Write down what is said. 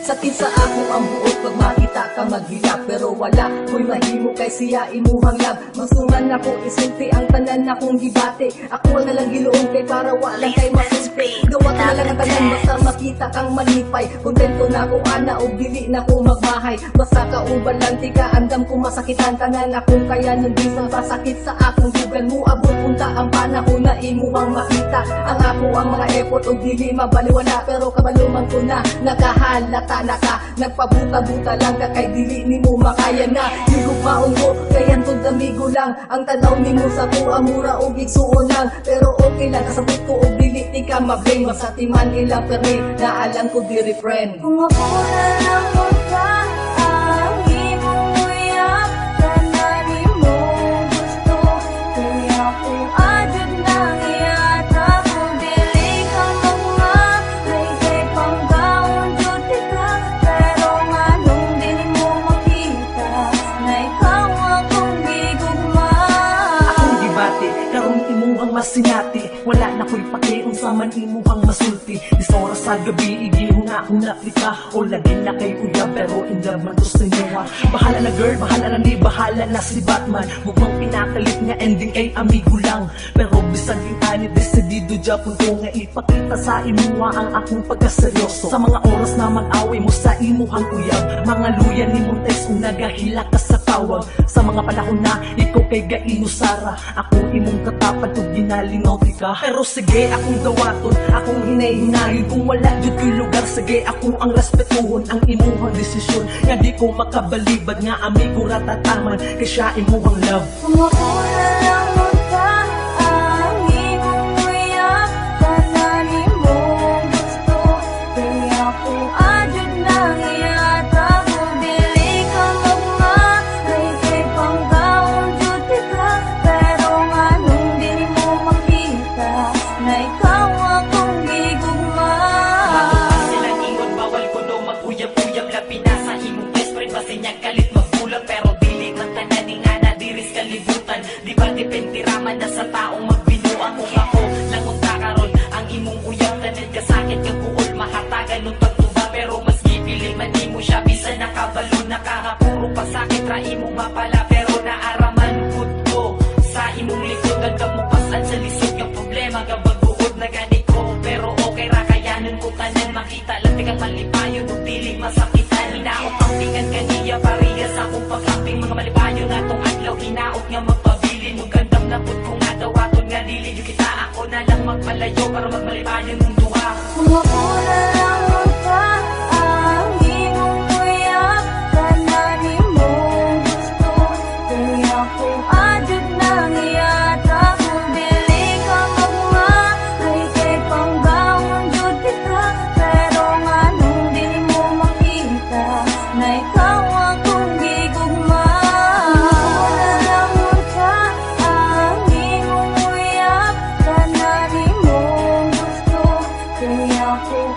Sakit sa ako ang buot pag makita ka maghilak. Pero wala ko'y mahimo kay siya imuhang lab. Masungan ako isulti ang tanan akong gibate. Ako na lang giluon kay para wala kay masulti. Gawat na lang ang tanan basta makita kang malipay. Kontento na ko ana o dili na ko magbahay. Basta kauban lang tika andam ko masakitan tanan akong kaya nandisang pasakit sa akong dugan mo. Abot punta ang panahon na imuhang makita. Ang ako ang mga effort o dili mabaliwala. Pero kabaluman ko na nakahalata na ka. Nagpabuta-buta lang ka kay dili ni mo makaya na. Higugmaon ko kay antong damigo lang. Ang tanaw ni mo sa tuwa mura o gigsuon lang. Pero okay lang kasabot ko o dili di ka mablame. Basta timan ilang permi na alam ko di refrain. Kung ako na lang ka, ang imong uyak, tananin mo gusto. Kaya kung adyan na iyata, kung dili ka magma, ay kay panggaon duty ka. Pero nga nung dili mo makita, na ikaw akong gigugma. Akong gibati, karong imuhang masinati. Wala na ko'y pake, unsa man imuhang masulti. Is oras sa gabi, igihon na akong naplika. O lagi na kay kuya, pero in love man to sa inyo. Bahala na girl, bahala na ni, bahala na si Batman. Mukhang pinakalit nga ending ay amigo lang. Pero bisag yung ani, desidido Japon ko nga ipakita sa imuha ang akong pagkaseryoso. Sa mga oras na mag-away mo sa imuhang uyab, mga luya ni Montes kung nagahila ka sa tawag. Sa mga panahon na ikaw kay gaino Sara, ako imong katapad o ginalingaw ka. Pero sige akong dawaton, akong hinay-hinayon. Kung wala jud ko'y lugar, sige ako ang respetuhon ang imuhang desisyon. Nga di ko makabalibad nga amigo ratataman kay siya imuhang love. Kung ako na lang ka, ang imong uyak, tananin mo gusto. Kaya kung adyan na iyata, kung dili ka magma, ay kay panggaon duty ka. Pero nga nung dili mo makita, na ikaw akong gigugma. Silang ingon bawal ko no mag-uyab-uyab. Labi na sa imong best friend basta niya galit magbulag. Pero dili man tananing ana diris kalibutan. Di ba depende raman na sa taong magbinuang. Kung ako lang unta karon ang imong uyab, tanan ka sakit kag buol mahatagan nung pagtuba. Pero mas gipili man nimo siya bisan nakabalo nakakapuro pasakit ra imong mapala. Pero naaraman pud ko sa imong likod nagkamupasan sa lisod yung problema gabaguod na gani ko. Pero okay ra kayanan ko tanan makita lang tigang malipayon ug dili masakitan. Hinaot ang tingan kaniya parehas akong pag-amping mga malipayon na tong adlaw hinaot nga magpabilin ug gandam na pud ko nga dawaton nga dili yung kita ako na lang magpalayo para magmalipayon mong duha. Kung ako na lang ka, ang imong uyak, tananin mo gusto. Kaya kung adyan na iyata, kung dili ka magma, ay kay panggaon duty ka. Pero nga nung dili mo makita, na ikaw akong gigugma. Kung ako na lang ka, ang imong uyak, tananin mo gusto. Kaya kung